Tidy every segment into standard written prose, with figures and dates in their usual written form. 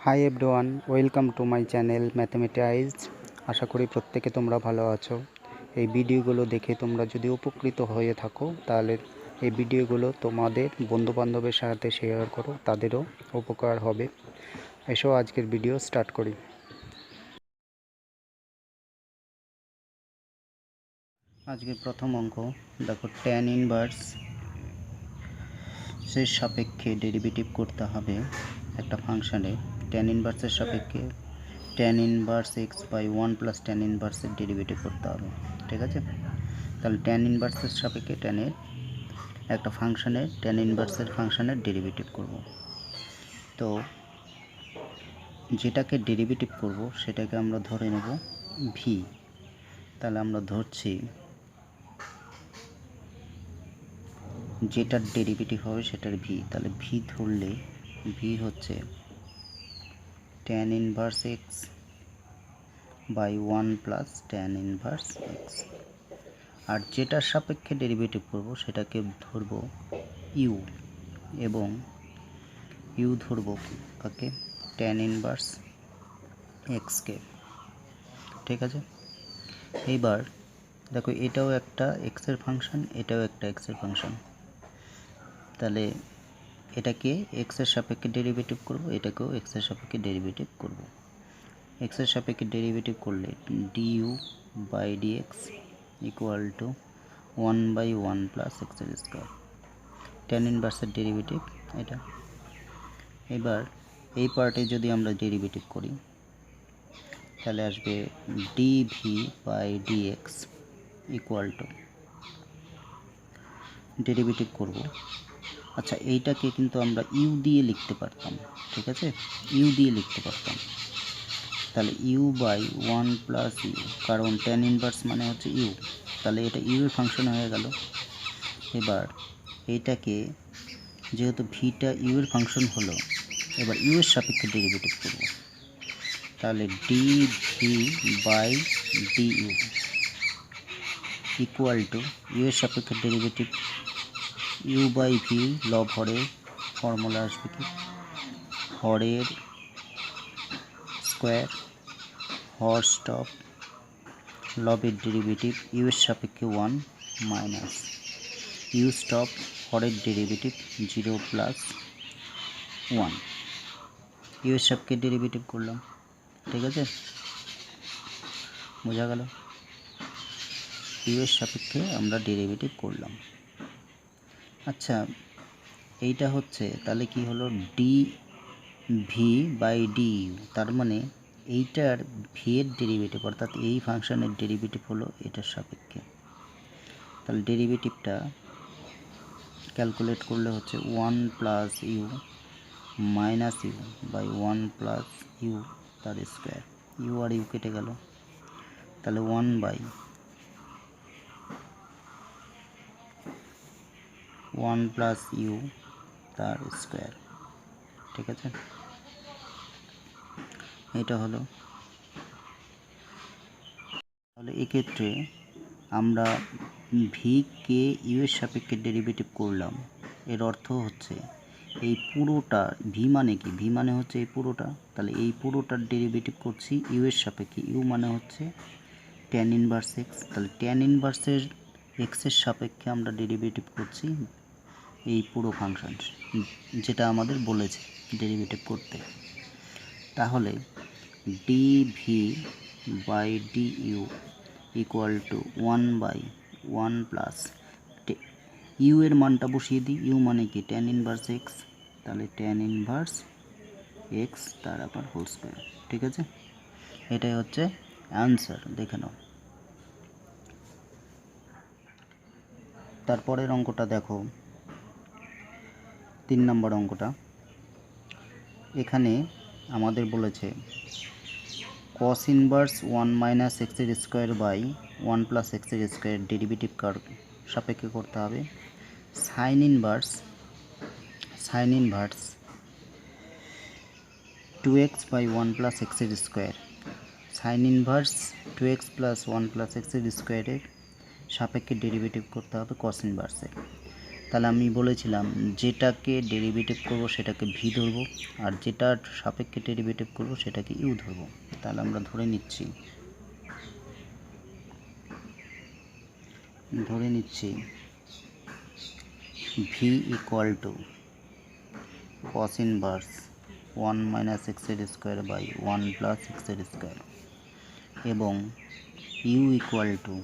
High everyone, welcome to my channel Mathematize. আশা করি প্রত্যেকে তোমরা ভালো আছো। এই ভিডিওগুলো দেখে তোমরা যদি উপকৃত হয়ে থাকো তাহলে এই ভিডিওগুলো তোমাদের বন্ধুবান্ধবের সাথে শেয়ার করো, তাদেরও উপকার হবে। এসো আজকের ভিডিও স্টার্ট করি। আজকের প্রথম অঙ্ক দেখো, ট্যান ইনভার্স এর সাপেক্ষে ডেরিভেটিভ করতে হবে একটা ফাংশনে। ট্যান ইনভার্সের সাপেক্ষে tan inverse x by 1 plus tan ইনভার্সের ডেরিভেটিভ করতে হবে, ঠিক আছে? তাহলে ট্যান ইনভার্সের সাপেক্ষে ট্যানের একটা ফাংশনের ট্যান ইনভার্সের ফাংশনের ডেরিভেটিভ করব। তো যেটাকে ডেরিভেটিভ করব সেটাকে আমরা ধরে নেব ভি। তাহলে আমরা ধরছি যেটার ডেরিভেটিভ হবে সেটার ভি। তাহলে ভি ধরলে ভি হচ্ছে tan inverse x by 1 plus tan inverse x. আর যেটার সাপেক্ষে ডেরিভেটিভ করব সেটাকে ধরব ইউ, এবং ইউ ধরব কাকে? ট্যান ইনভার্স এক্সকে, ঠিক আছে? এইবার দেখো, এটাও একটা এক্সের ফাংশন, এটাও একটা এক্সের ফাংশন। তাহলে এটাকে এক্সের সাপেক্ষে ডেরিভেটিভ করব, এটাকেও এক্সের সাপেক্ষে ডেরিভেটিভ করব। এক্সের সাপেক্ষে ডেরিভেটিভ করলে d u by d x equal to 1 by 1 plus এক্সের স্কোয়ার। ট্যান ইনভার্সের ডেরিভেটিভ এটা। এবার এই পার্টে যদি আমরা ডেরিভেটিভ করি তাহলে আসবে d v by d x equal to, derivative করব। আচ্ছা, এইটাকে কিন্তু আমরা ইউ দিয়ে লিখতে পারতাম, ঠিক আছে? ইউ দিয়ে লিখতে পারতাম। তাহলে ইউ বাই 1 প্লাস ইউ, কারণ ট্যান ইনভার্স মানে হচ্ছে ইউ, তাহলে এটা ইউ এর ফাংশন হয়ে গেল। এবার এইটাকে যেহেতু ভিটা ইউ এর ফাংশন হলো, এবার ইউ এর সাপেক্ষে ডেরিভেটিভ করব। তাহলে d v by d u equal to u এর সাপেক্ষে ডেরিভেটিভ ইউ বাই ভি, লব হরের ফর্মুলা আসবে কি? হরের স্কোয়ার, হর স্টপ, লবের ডেরিভেটিভ ইউ এর সাপেক্ষে 1 মাইনাস ইউ স্টপ, হরের ডেরিভেটিভ 0 প্লাস 1। ইউ এর সাপেক্ষে ডেরিভেটিভ করলাম, ঠিক আছে? বোঝা গেল? ইউ এর সাপেক্ষে আমরা ডেরিভেটিভ করলাম। আচ্ছা, এইটা হচ্ছে তাহলে কি হলো? D v by d u, তার মানে এইটার ভি এর ডেরিভেটিভ অর্থাৎ এই ফাংশনের ডেরিভেটিভ হলো এটার সাপেক্ষে। তাহলে ডেরিভেটিভটা ক্যালকুলেট করলে হচ্ছে 1 plus u minus u by 1 plus u তার স্কোয়ার। ইউ আর ইউ কেটে গেল, তাহলে 1 বাই 1 প্লাস ইউ তার স্কোয়ার, ঠিক আছে? এটা হলো। তাহলে এক্ষেত্রে আমরা ভি কে ইউ এর সাপেক্ষে ডেরিভেটিভ করলাম, এর অর্থ হচ্ছে এই পুরোটা, ভি মানে কি? ভি মানে হচ্ছে এই পুরোটা, তাহলে এই পুরোটার ডেরিভেটিভ করছি ইউ এর সাপেক্ষে। ইউ মানে হচ্ছে ট্যান ইনভার্স এক্স, তাহলে ট্যান ইনভার্সের এক্সের সাপেক্ষে আমরা ডেরিভেটিভ করছি এই পুরো ফাংশন, যেটা আমাদের বলেছে ডেরিভেটিভ করতে। তাহলে d v by d u equal to 1 by 1 plus u এর মানটা বসিয়ে দিই। ইউ মানে কি? ট্যান ইনভার্স এক্স, তাহলে ট্যান ইনভার্স এক্স তার আবার হোল স্কোয়ার, ঠিক আছে? এটাই হচ্ছে অ্যান্সার, দেখে নাও। তারপরের অঙ্কটা দেখো, 3 নম্বর অঙ্কটা। এখানে আমাদের বলেছে cos ইনভার্স 1 মাইনাস এক্সের স্কোয়ার বাই 1 প্লাস এক্সের স্কোয়ার ডেরিভেটিভ কার সাপেক্ষে করতে হবে। Sine inverse 2x by 1 plus এক্সের square, sine inverse 2x plus 1 plus এক্সের স্কোয়ারের সাপেক্ষে ডেরিভেটিভ করতে হবে cos ইনভার্সের। তাহলে আমি বলেছিলাম যেটাকে ডেরিভেটিভ করব সেটাকে ভি ধরবো, আর যেটার সাপেক্ষে ডেরিভেটিভ করব সেটাকে ইউ ধরবো। তাহলে আমরা ধরে নিচ্ছি v equal to cos inverse 1 minus এক্সের স্কোয়ার বাই 1 প্লাস এক্সের স্কোয়ার, এবং u equal to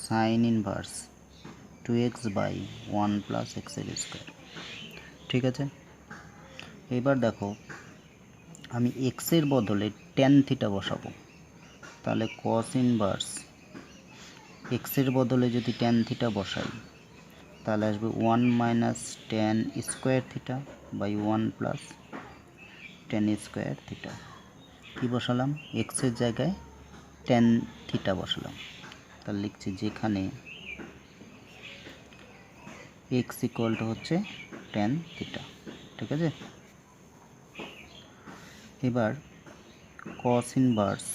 sine inverse 2x by 1 plus এক্সের স্কোয়ার। ঠিক আছে, এবার দেখো আমি এক্সের বদলে ট্যান থিটা বসাবো। তাহলে cos ইনভার্স এক্সের বদলে যদি ট্যান থিটা বসাই তাহলে আসবে 1 minus tan square theta by 1 plus tan square theta. কী বসালাম? এক্সের জায়গায় ট্যান থিটা বসালাম। তাহলে লিখছি যেখানে এক্স ইকুয়াল টু হচ্ছে ট্যান থিটা। ঠিক আছে, এবার cos ইনভার্স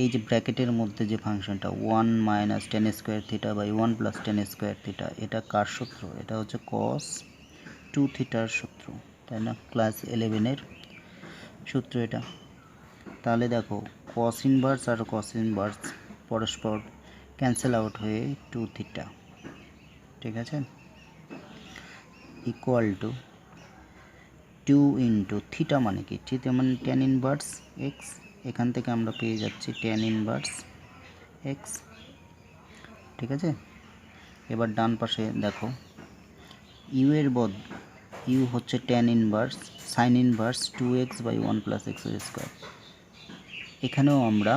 এই যে ব্র্যাকেটের মধ্যে যে ফাংশনটা 1 minus tan square theta by 1 plus tan square theta, এটা কার সূত্র? এটা হচ্ছে cos 2 থিটার সূত্র, তাই না? ক্লাস 11-এর সূত্র এটা। তাহলে দেখো cos ইনভার্স আর cos ইনভার্স পরস্পর ক্যান্সেল আউট হয়ে 2 থিটা, ঠিক আছে, ইকুয়াল টু 2 ইন্টু থিটা মানে কি? থিটা মানে ট্যান ইনভার্স এক্স, এখান থেকে আমরা পেয়ে যাচ্ছি ট্যান ইনভার্স এক্স। ঠিক আছে, এবার ডান পাশে দেখো ইউ হচ্ছে tan inverse sine inverse 2x by 1 plus এক্সের স্কোয়ার। এখানেও আমরা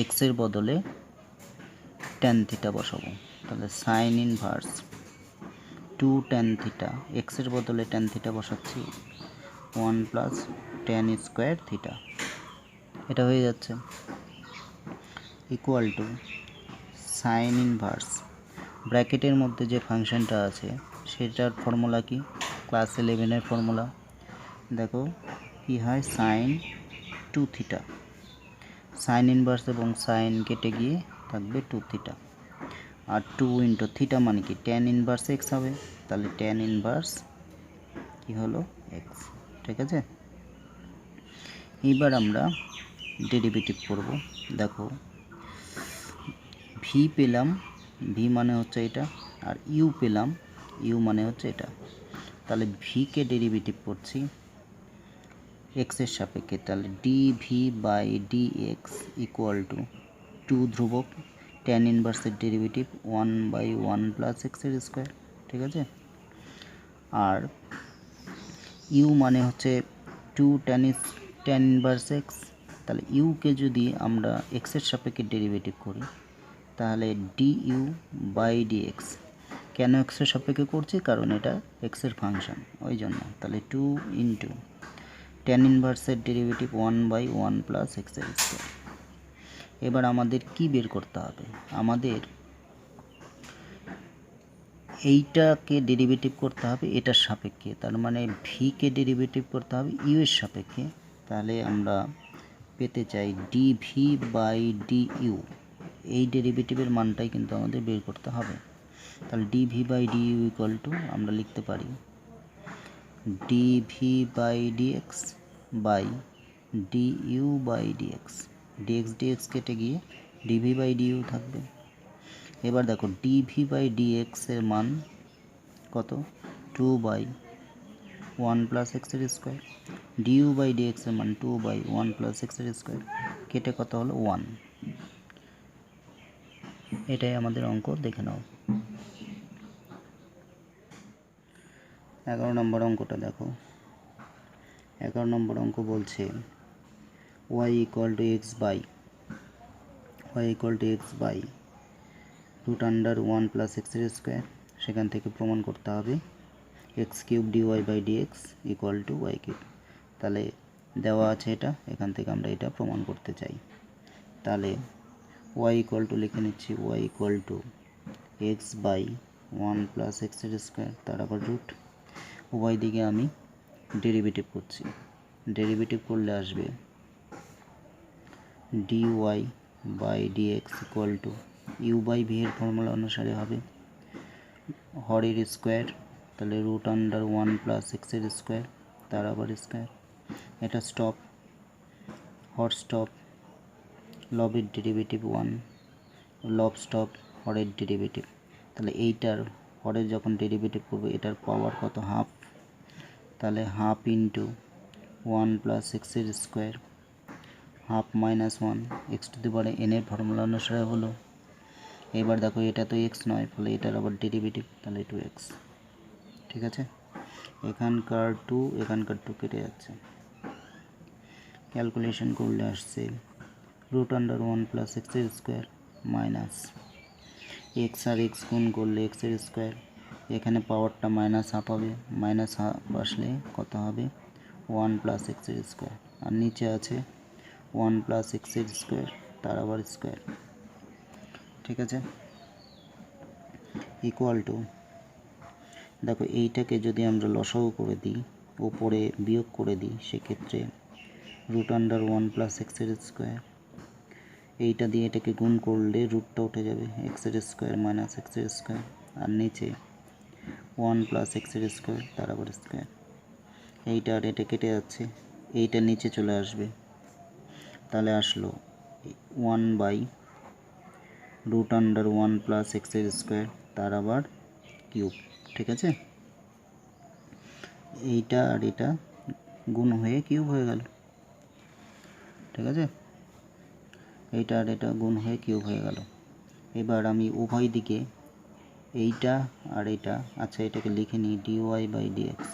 এক্সের বদলে ট্যান থিটা বসাবো। তাহলে সাইন ইনভার্স 2 ট্যান থিটা, এক্সের বদলে ট্যান থিটা বসাচ্ছি 1 প্লাস ট্যান স্কোয়ার থিটা, এটা হয়ে যাচ্ছে ইকুয়াল টু সাইন ইনভার্স ব্র্যাকেটের মধ্যে যে ফাংশনটা আছে সেটার ফর্মুলা কি? ক্লাস 11-এর ফর্মুলা দেখো কি হয়, সাইন 2 থিটা, সাইন ইনভার্স এবং সাইন কেটে গিয়ে থাকবে 2 থিটা, আর 2 ইন্টু থিটা মানে কি? ট্যান ইনভার্স এক্স হবে। তাহলে ট্যান ইনভার্স কি হলো? এক্স। ঠিক আছে, এবার আমরা ডেরিভেটিভ করব। দেখো ভি পেলাম, ভি মানে হচ্ছে এটা, আর ইউ পেলাম, ইউ মানে হচ্ছে এটা। তাহলে ভিকে ডেরিভেটিভ করছি এক্সের সাপেক্ষে, তাহলে d v by d x equal to 2 ধ্রুবক ট্যান ইনভার্সের ডেরিভেটিভ 1 বাই 1 প্লাস এক্সের স্কোয়ার। ঠিক আছে, আর ইউ মানে হচ্ছে 2 ট্যান ইনভার্স এক্স। তাহলে ইউকে যদি আমরা এক্সের সাপেক্ষে ডেরিভেটিভ করি তাহলে d u by d x. কেন এক্সের সাপেক্ষে করছি? কারণ এটা এক্সের ফাংশন, ওই জন্য। তাহলে 2 ইন্টু ট্যান ইনভার্সের ডেরিভেটিভ 1 বাই 1 প্লাস এক্সের স্কোয়ার। এবার আমাদের কি বের করতে হবে? আমাদের এইটাকে ডেরিভেটিভ করতে হবে এটার সাপেক্ষে, তার মানে ভিকে ডেরিভেটিভ করতে হবে ইউ এর সাপেক্ষে। তাহলে আমরা পেতে চাই d v by d u, এই ডেরিভেটিভের মানটাই কিন্তু আমাদের বের করতে হবে। তাহলে d v by d u equal to আমরা লিখতে পারি d v by d x by d u by d x. D x d x কেটে গিয়ে ডিভি বাই ডি ইউ থাকবে। এবার দেখো ডিভি বাই ডিএক্স এর মান কত? 2 বাই 1 প্লাস এক্সের স্কোয়ার। ডিইউ বাই ডিএক্স এর মান 2 বাই 1 প্লাস এক্সের স্কোয়ার, কেটে কত হলো? 1। এটাই আমাদের অঙ্ক, দেখে নাও। 11 নম্বর অঙ্কটা দেখো। 11 নম্বর অঙ্ক বলছে y equal to x by root under 1 plus এক্সের স্কোয়ার। সেখান থেকে প্রমাণ করতে হবে x cube d y by d x equal to y cube. তাহলে দেওয়া আছে এটা, এখান থেকে আমরা এটা প্রমাণ করতে চাই। তাহলে ওয়াই ইকুয়াল টু লিখে নিচ্ছি, y equal to x by 1 plus এক্সের স্কোয়ার, তার আবার রুট। উভয় দিকে আমি ডেরিভেটিভ করছি, ডেরিভেটিভ করলে আসবে d y by d x equal to u by v এর ফর্মুলা অনুসারে হবে হরের স্কোয়ার, তাহলে রুট আন্ডার 1 প্লাস এক্সের স্কোয়ার তার আবার স্কোয়ার। এটা স্টপ, হর স্টপ, লবের ডেরিভেটিভ 1, লব স্টপ হরের ডেরিভেটিভ। তাহলে এইটার হরের যখন ডেরিভেটিভ করবে এটার পাওয়ার কত, হাফ, তাহলে হাফ ইন্টু 1 প্লাস এক্সের square, half minus 1 x two the power N এর ফর্মুলা অনুসারে হলো। এবার দেখো এটা তো এক্স নয়, ফলে এটার আবার ডেরিভেটিভ, তাহলে 2x। ঠিক আছে, এখানকার 2 এখানকার 2 কেটে যাচ্ছে, ক্যালকুলেশন করলে আসছে রুট আন্ডার 1 প্লাস এক্সের স্কোয়ার মাইনাস এক্স আর এক্স গুণ করলে এক্সের স্কোয়ার, এখানে পাওয়ারটা মাইনাস হাফ হবে, মাইনাস হাফ আসলে কত হবে 1 প্লাস এক্সের স্কোয়ার, আর নিচে আছে 1 প্লাস এক্সের স্কোয়ার তার আবার স্কোয়ার। ঠিক আছে, ইকুয়াল টু, দেখো এইটাকে যদি আমরা লসাগু করে দিই, ওপরে বিয়োগ করে দিই, সেক্ষেত্রে রুট আন্ডার 1 প্লাস এক্সের স্কোয়ার, এইটা দিয়ে এটাকে গুণ করলে রুটটা উঠে যাবে, এক্সের স্কোয়ার মাইনাস এক্সের স্কোয়ার, আর নিচে 1 প্লাস এক্সের স্কোয়ার তার আবার স্কোয়ার। এইটা আর এটা কেটে যাচ্ছে, এইটা নিচে চলে আসবে, তাহলে আসলো 1 বাই রুট আন্ডার 1 প্লাস এক্সের স্কোয়ার তার আবার কিউব। ঠিক আছে, এইটা আর এটা গুণ হয়ে কিউব হয়ে গেল। ঠিক আছে, এইটা আর এটা গুণ হয়ে কিউব হয়ে গেল। এবার আমি উভয় দিকে এইটা আর এটা, আচ্ছা এটাকে লিখে নিই ডিওয়াই বাই ডিএক্স,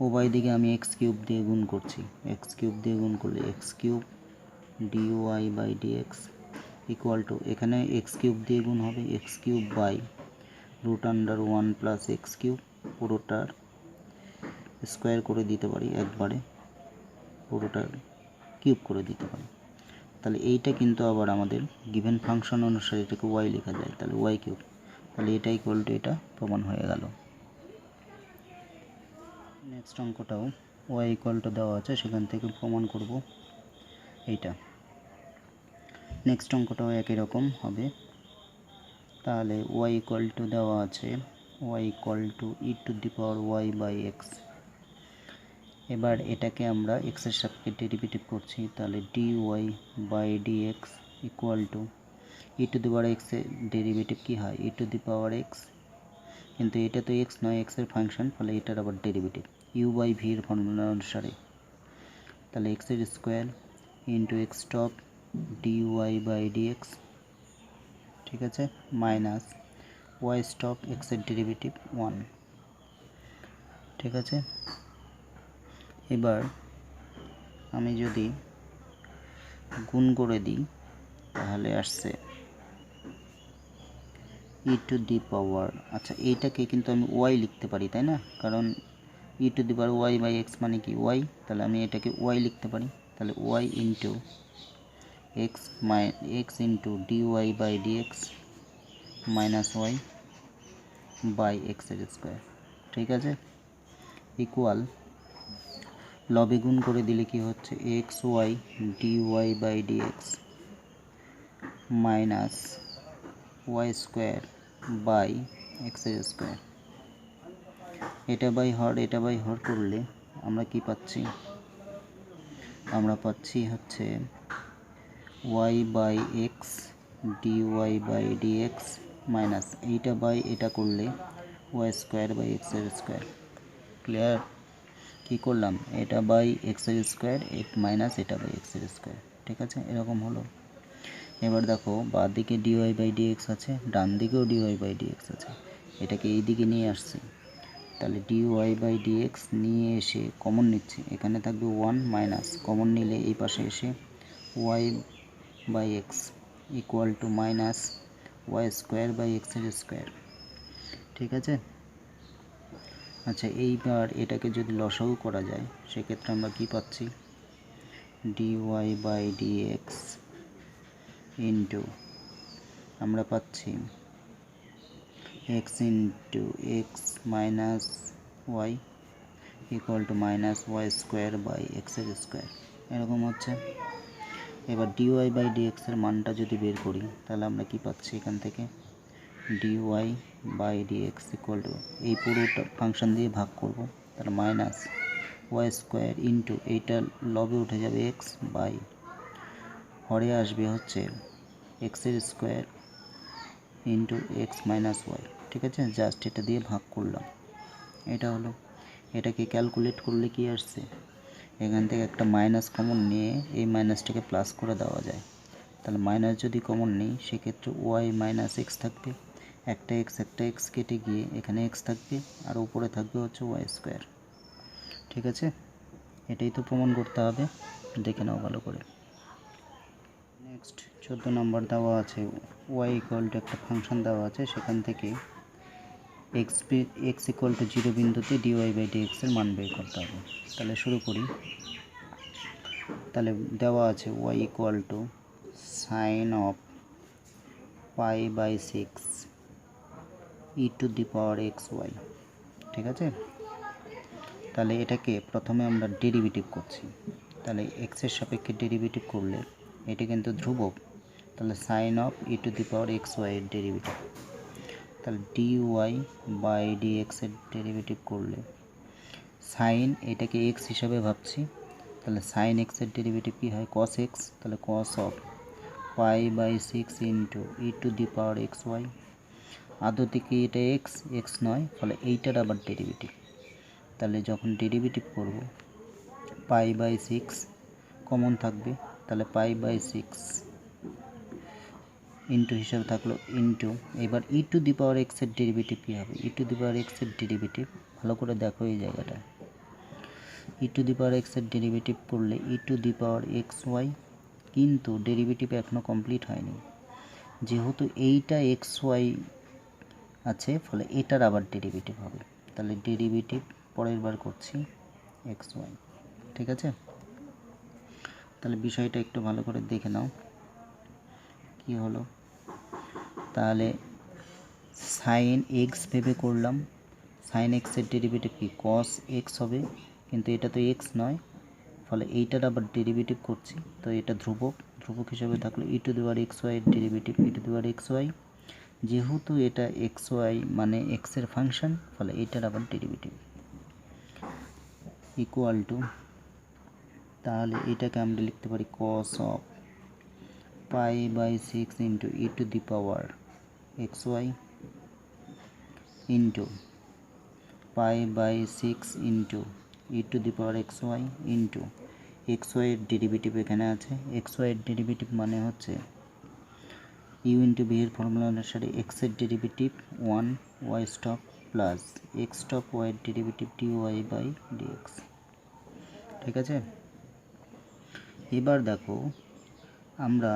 উভয় দিকে আমি এক্স কিউব দিয়ে গুণ করছি, এক্স কিউব দিয়ে গুণ করলে x cube d y by d x equal to, এখানে এক্স কিউব দিয়ে গুণ হবে x cube by root under 1 plus x cube, পুরোটার স্কোয়ার করে দিতে পারি একবারে, পুরোটার কিউব করে দিতে পারি। তাহলে এইটা কিন্তু আবার আমাদের গিভেন ফাংশন অনুসারে এটাকে ওয়াই লেখা যায়, তাহলে ওয়াই কিউব, তাহলে এটা ইকুয়াল টু এটা প্রমাণ হয়ে গেল। নেক্সট অঙ্কটাও ওয়াই ইকুয়াল টু দেওয়া আছে, সেখান থেকে প্রমাণ করব এইটা। নেক্সট অঙ্কটাও একই রকম হবে, তাহলে ওয়াই ইকুয়াল টু দেওয়া আছে y equal to e to the power y by x. এবার এটাকে আমরা এক্সের সাপেক্ষে ডেরিভেটিভ করছি, তাহলে d y by d x equal to e to the power এক্সের ডেরিভেটিভ কী হয় ই টু দি পাওয়ার এক্স, কিন্তু এটা তো এক্স নয়, এক্সের ফাংশন, ফলে এটার আবার ডেরিভেটিভ ইউ বাই ভি এর ফর্মুলা অনুসারে, তাহলে এক্সের square into x top d y by d x. ঠিক আছে, মাইনাস ওয়াই স্টপ এক্সের ডেরিভেটিভ 1। ঠিক আছে, এবার আমি যদি গুণ করে দিই তাহলে আসছে ই টু দি পাওয়ার, আচ্ছা এইটাকে কিন্তু আমি ওয়াই লিখতে পারি তাই না, কারণ e to the power y by x মানে কি ওয়াই, তাহলে আমি এটাকে ওয়াই লিখতে পারি, তাহলে y into x into d y by d x minus y by এক্সের স্কোয়ার। ঠিক আছে, ইকুয়াল, লবে গুণ করে দিলে কি হচ্ছে x y d y by d x minus y square by এক্সের স্কোয়ার। এটা বাই হর করলে আমরা কি পাচ্ছি, আমরা পাচ্ছি হচ্ছে y by x d y by d x minus এইটা বাই এটা করলে ওয়াই স্কোয়ার বাই এক্সের স্কোয়ার। ক্লিয়ার, কী করলাম, এটা বাই এক্সের স্কোয়ার মাইনাস এটা বাই এক্সের স্কোয়ার। ঠিক আছে, এরকম হলো। এবার দেখো বাঁ দিকে ডিওয়াই বাই ডিএক্স আছে, ডান দিকেও ডিওয়াই বাই ডিএক্স আছে, এটাকে এই দিকে নিয়ে আসছি, তাহলে ডিওয়াই বাই ডিএক্স নিয়ে এসে কমন নিচ্ছি, এখানে থাকবে 1 মাইনাস কমন নিলে এই পাশে এসে y by x equal to minus y square by এক্সের স্কোয়ার। ঠিক আছে, আচ্ছা এইবার এটাকে যদি লসাগু করা যায় সেক্ষেত্রে আমরা কি পাচ্ছি ডিওয়াই বাই ডিএক্স ইন্টু আমরা পাচ্ছি x into x minus y equal to minus y square by এক্সের স্কোয়ার, এরকম হচ্ছে। এবার ডিওয়াই বাই ডিএক্সের মানটা যদি বের করি তাহলে আমরা কি পাচ্ছি এখান থেকে dy by d x equal to এই পুরোটা ফাংশন দিয়ে ভাগ করব, তাহলে মাইনাস ওয়াই স্কোয়ার ইন্টু এইটা লবে উঠে যাবে এক্স বাই হরে আসবে হচ্ছে এক্সের square into x minus y. ঠিক আছে, জাস্ট এটা দিয়ে ভাগ করলাম। এটা হলো, এটাকে ক্যালকুলেট করলে কি আসছে, এখান থেকে একটা মাইনাস কমন নিয়ে এই মাইনাসটাকে প্লাস করে দেওয়া যায়। তাহলে মাইনাস যদি কমন নিই সেক্ষেত্রে ওয়াই মাইনাস এক্স থাকবে, একটা এক্স কেটে গিয়ে এখানে এক্স থাকবে আর উপরে থাকবে হচ্ছে ওয়াই স্কোয়ার। ঠিক আছে, এটাই তো প্রমাণ করতে হবে, দেখে নাও ভালো করে। নেক্সট 14 নম্বর দেওয়া আছে ওয়াই ইকুয়াল টু একটা ফাংশন দেওয়া আছে, সেখান থেকে এক্স ইকুয়াল টু 0 বিন্দুতে ডিওয়াই বাই ডিএক্সের মান বের করতে হবে। তাহলে শুরু করি। তাহলে দেওয়া আছে y equal to sine of pi by 6 e to the power x y. ঠিক আছে, তাহলে এটাকে প্রথমে আমরা ডেরিভেটিভ করছি। তাহলে এক্সের সাপেক্ষে ডেরিভেটিভ করলে এটা কিন্তু ধ্রুবক, তাহলে sine of e to the power x y এর ডেরিভেটিভ। তাহলে ডি ওয়াই বাই ডি এক্সের ডেরিভেটিভ করলে সাইন, এটাকে এক্স হিসাবে ভাবছি, তাহলে সাইন এক্সের ডেরিভেটিভ কী হয়, কস এক্স, তাহলে cos of pi by 6 into e to the power x y. আদৌ থেকে এটা এক্স নয়, ফলে এইটার আবার ডেরিভেটিভ। তাহলে যখন ডেরিভেটিভ করব পাই বাই 6 কমন থাকবে, তাহলে পাই বাই 6 ইন্টু হিসাবে থাকলো ইন্টু, এবার ই টু দি পাওয়ার এক্সের ডেরিভেটিভ কী হবে, ই টু দি পাওয়ার এক্সের ডেরিভেটিভ ভালো করে দেখো এই জায়গাটা, ই টু দি পাওয়ার এক্সের ডেরিভেটিভ করলে e to the power x y, কিন্তু ডেরিভেটিভ এখনও কমপ্লিট হয়নি, যেহেতু এইটা এক্স ওয়াই আছে ফলে এটার আবার ডেরিভেটিভ হবে। তাহলে ডেরিভেটিভ পরের বার করছি এক্স ওয়াই। ঠিক আছে, তাহলে বিষয়টা একটু ভালো করে দেখে নাও কি হলো। তাহলে সাইন এক্স ভেবে করলাম, সাইন এক্সের ডেরিভেটিভ কি কস এক্স হবে, কিন্তু এটা তো এক্স নয়, ফলে এইটার আবার ডেরিভেটিভ করছি, তো এটা ধ্রুবক হিসাবে থাকলো e to the power x y এর derivative e to the power x y, যেহেতু এটা এক্স ওয়াই মানে এক্সের ফাংশন, ফলে এইটার আবার ডেরিভেটিভ ইকুয়াল টু, তাহলে এটাকে আমরা লিখতে পারি cos of pi by 6 into e to the power x y into pi by 6 into e to the power x y into x ওয়াইয়ের ডেরিভেটিভ এখানে আছে, এক্স ওয়াইয়ের ডেরিভেটিভ মানে হচ্ছে ইউ ইন্টু বি এর ফর্মুলা অনুসারে এক্সের derivative 1 y stop plus x stop ওয়াইয়ের derivative d y by d x. ঠিক আছে, এবার দেখো আমরা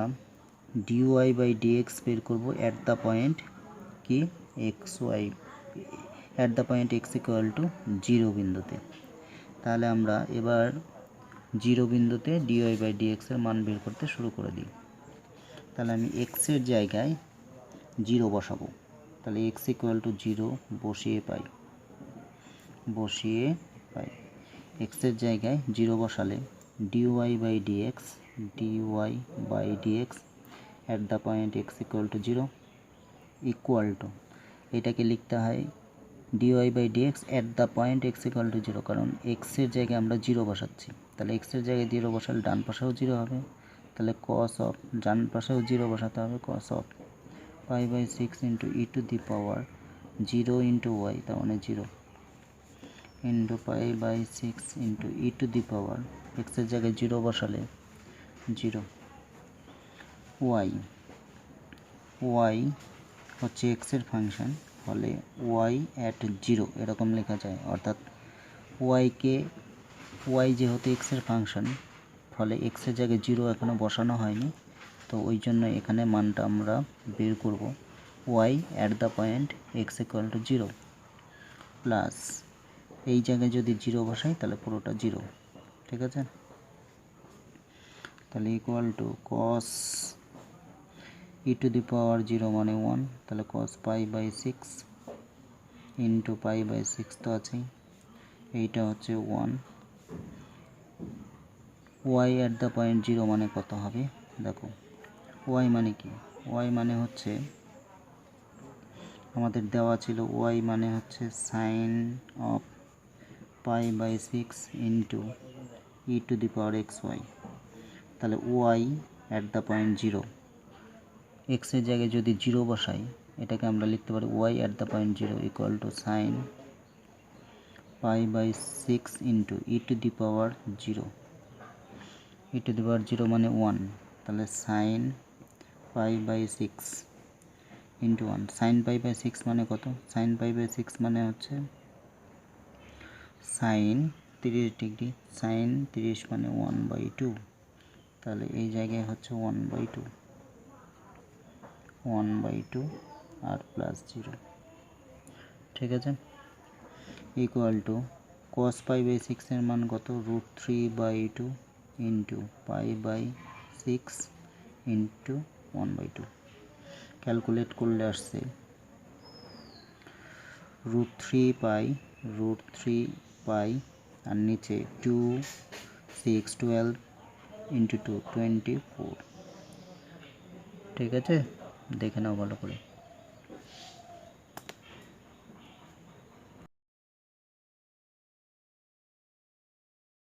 ডি ওয়াই বাই ডিএক্স বের করবো অ্যাট দ্য পয়েন্ট কি x y, at the point x equal to 0 বিন্দুতে। তাহলে আমরা এবার 0 বিন্দুতে ডি ওয়াই বাই ডিএক্সের মান বের করতে শুরু করে দিই। তাহলে আমি এক্সের জায়গায় 0 বসাবো, তাহলে এক্স ইকুয়াল টু 0 বসিয়ে পাই এক্সের জায়গায় 0 বসালে d y by d x at the point x equal to 0 equal to, এটাকে লিখতে হয় d y by d x at the point x equal to 0, কারণ এক্সের জায়গায় আমরা 0 বসাচ্ছি, তাহলে এক্সের জায়গায় 0 বসালে ডান পাশেও 0 হবে, তাহলে কস অফ ডান পাশেও 0 বসাতে হবে, cos of pi by 6 into e to the power 0 into y, তার মানে 0 into pi by 6 into e to the power এক্সের জায়গায় 0 বসালে 0 ওয়াই হচ্ছে এক্সের ফাংশন, ফলে ওয়াই অ্যাট 0 এরকম লেখা যায়, অর্থাৎ ওয়াই যেহেতু এক্সের ফাংশন, ফলে এক্সের জায়গায় 0 এখনও বসানো হয়নি, তো ওই জন্য এখানে মানটা আমরা বের করব y at the point x equal to 0 plus এই জায়গায় যদি 0 বসাই তাহলে পুরোটা 0। ঠিক আছে, তাহলে equal to cos e to the power 0 মানে 1, তাহলে cos pi by 6 into pi by 6 তো আছেই, এইটা হচ্ছে 1, ওয়াই অ্যাট দ্য পয়েন্ট 0 মানে কত হবে দেখো, ওয়াই মানে কি, ওয়াই মানে হচ্ছে আমাদের দেওয়া ছিল ওয়াই মানে হচ্ছে sine of pi by 6 into e to the power x y. তাহলে ওয়াই অ্যাট দ্য পয়েন্ট 0, এক্সের জায়গায় যদি 0 বসাই এটাকে আমরা লিখতে পারি y at the point 0 equal to sine pi by 6 into e to the power 0। E to the power 0 মানে 1, তাহলে sine pi by 6 into 1। Sine pi by 6 মানে কত? সাইন পাই বাই 6 মানে হচ্ছে সাইন 30 ডিগ্রি। সাইন 30 মানে 1/2, তাহলে এই জায়গায় হচ্ছে 1/2 আর প্লাস 0, ঠিক আছে, equal to cos pi by 6 এর মান কত? √3/2 into pi by 6 into 1/2। Calculate করলে আসছে √3 আর নিচে 2 6 12 ইন্টু 2 24। ঠিক আছে, দেখে নাও ভালো করে।